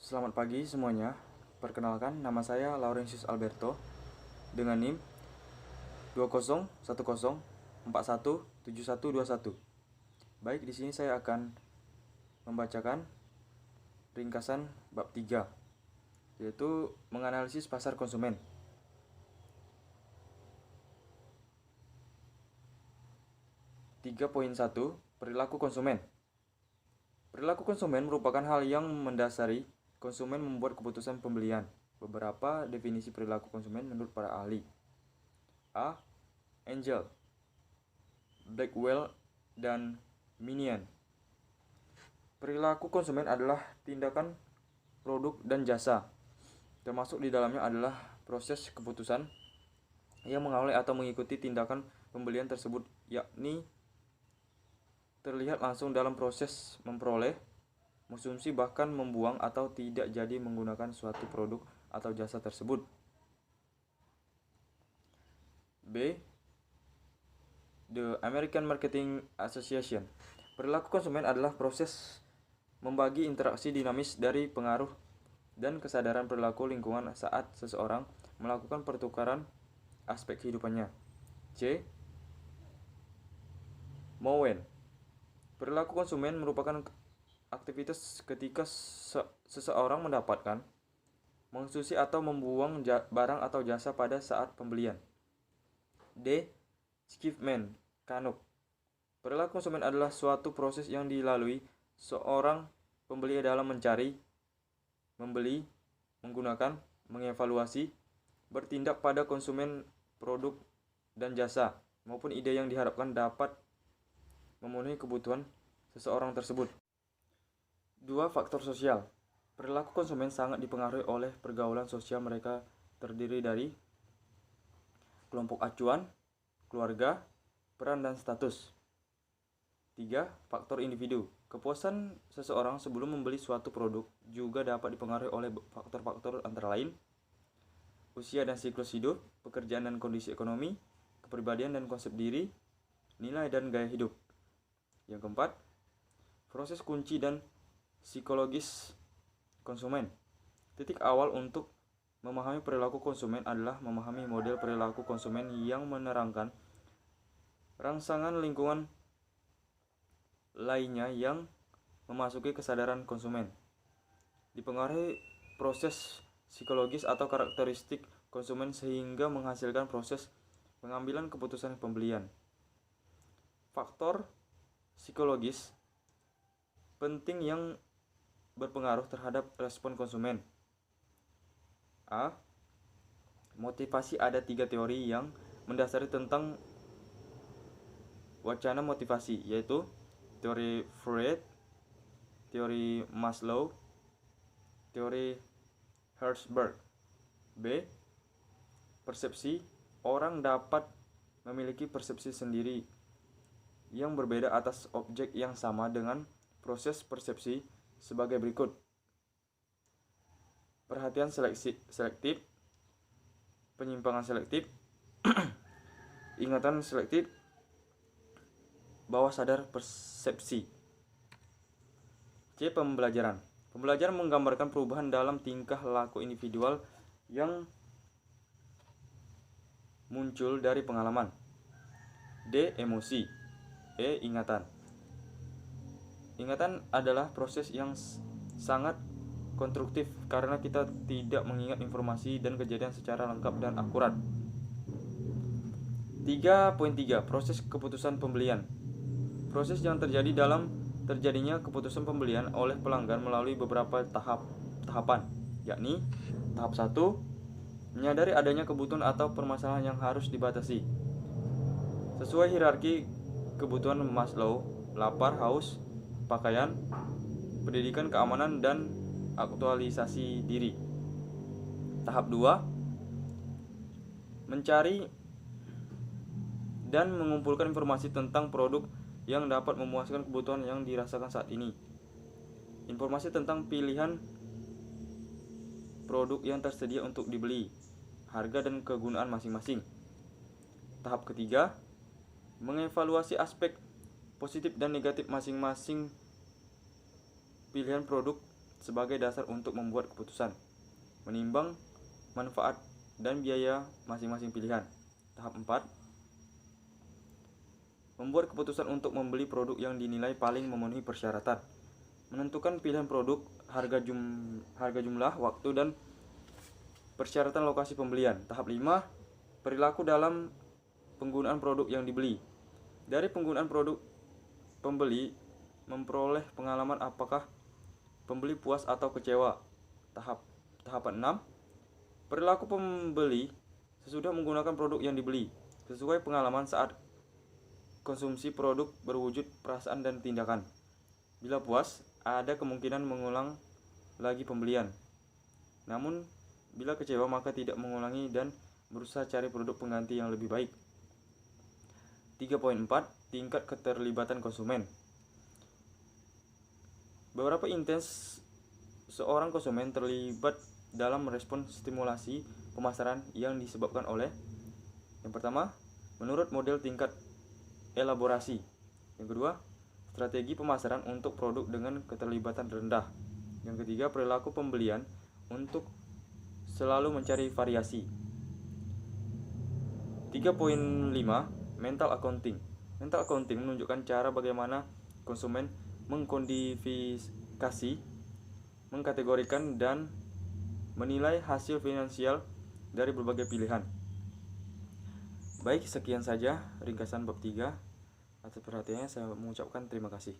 Selamat pagi semuanya. Perkenalkan, nama saya Laurentius Alberto dengan NIM 2010414171. Baik, di sini saya akan membacakan ringkasan bab 3, yaitu menganalisis pasar konsumen. (3.1) Perilaku konsumen. Perilaku konsumen merupakan hal yang mendasari konsumen membuat keputusan pembelian. Beberapa definisi perilaku konsumen menurut para ahli. A. Angel, Blackwell, dan Minian. Perilaku konsumen adalah tindakan produk dan jasa. Termasuk di dalamnya adalah proses keputusan yang mengawali atau mengikuti tindakan pembelian tersebut, yakni terlihat langsung dalam proses memperoleh, mengkonsumsi, bahkan membuang atau tidak jadi menggunakan suatu produk atau jasa tersebut. B. The American Marketing Association. Perilaku konsumen adalah proses membagi interaksi dinamis dari pengaruh dan kesadaran perilaku lingkungan saat seseorang melakukan pertukaran aspek kehidupannya. C. Mowen. Perilaku konsumen merupakan aktivitas ketika seseorang mendapatkan, mengkonsumsi atau membuang barang atau jasa pada saat pembelian. D. Schiffman Canuck. Perilaku konsumen adalah suatu proses yang dilalui seorang pembeli dalam mencari, membeli, menggunakan, mengevaluasi, bertindak pada konsumen produk dan jasa, maupun ide yang diharapkan dapat memenuhi kebutuhan seseorang tersebut. 2. Faktor sosial. Perilaku konsumen sangat dipengaruhi oleh pergaulan sosial mereka, terdiri dari kelompok acuan, keluarga, peran, dan status. 3. Faktor individu. Kepuasan seseorang sebelum membeli suatu produk juga dapat dipengaruhi oleh faktor-faktor antara lain usia dan siklus hidup, pekerjaan dan kondisi ekonomi, kepribadian dan konsep diri, nilai dan gaya hidup. Yang keempat, proses kunci dan psikologis konsumen. Titik awal untuk memahami perilaku konsumen adalah memahami model perilaku konsumen yang menerangkan rangsangan lingkungan lainnya yang memasuki kesadaran konsumen. Dipengaruhi proses psikologis atau karakteristik konsumen sehingga menghasilkan proses pengambilan keputusan pembelian. Faktor psikologis penting yang berpengaruh terhadap respon konsumen. A. Motivasi. Ada 3 teori yang mendasari tentang wacana motivasi, yaitu teori Freud, teori Maslow, teori Herzberg. B. Persepsi. Orang dapat memiliki persepsi sendiri yang berbeda atas objek yang sama dengan proses persepsi sebagai berikut. Perhatian selektif, penyimpangan selektif, ingatan selektif, bawah sadar persepsi. C. Pembelajaran. Pembelajaran menggambarkan perubahan dalam tingkah laku individual yang muncul dari pengalaman. D. Emosi. E. Ingatan. Ingatan adalah proses yang sangat konstruktif karena kita tidak mengingat informasi dan kejadian secara lengkap dan akurat. 3.3 Proses keputusan pembelian. Proses yang terjadi dalam terjadinya keputusan pembelian oleh pelanggan melalui beberapa tahapan, yakni tahap 1, menyadari adanya kebutuhan atau permasalahan yang harus dibatasi. Sesuai hierarki kebutuhan Maslow, lapar, haus, pakaian, pendidikan, keamanan, dan aktualisasi diri. Tahap 2, mencari dan mengumpulkan informasi tentang produk yang dapat memuaskan kebutuhan yang dirasakan saat ini. Informasi tentang pilihan produk yang tersedia untuk dibeli, harga dan kegunaan masing-masing. Tahap ketiga, mengevaluasi aspek positif dan negatif masing-masing pilihan produk sebagai dasar untuk membuat keputusan, menimbang manfaat dan biaya masing-masing pilihan. Tahap 4. Membuat keputusan untuk membeli produk yang dinilai paling memenuhi persyaratan. Menentukan pilihan produk, harga jumlah, waktu, dan persyaratan lokasi pembelian. Tahap 5. Perilaku dalam penggunaan produk yang dibeli. Dari penggunaan produk, pembeli memperoleh pengalaman apakah pembeli puas atau kecewa. Tahapan 6. Perilaku pembeli sesudah menggunakan produk yang dibeli. Sesuai pengalaman saat konsumsi produk berwujud perasaan dan tindakan. Bila puas, ada kemungkinan mengulang lagi pembelian. Namun, bila kecewa maka tidak mengulangi dan berusaha cari produk pengganti yang lebih baik. 3.4. Tingkat keterlibatan konsumen. Beberapa intens seorang konsumen terlibat dalam merespon stimulasi pemasaran yang disebabkan oleh: yang pertama, menurut model tingkat elaborasi. Yang kedua, strategi pemasaran untuk produk dengan keterlibatan rendah. Yang ketiga, perilaku pembelian untuk selalu mencari variasi. 3.5. Mental accounting. Mental accounting menunjukkan cara bagaimana konsumen mengkodifikasi, mengkategorikan, dan menilai hasil finansial dari berbagai pilihan. Baik, sekian saja ringkasan bab 3. Atas perhatiannya saya mengucapkan terima kasih.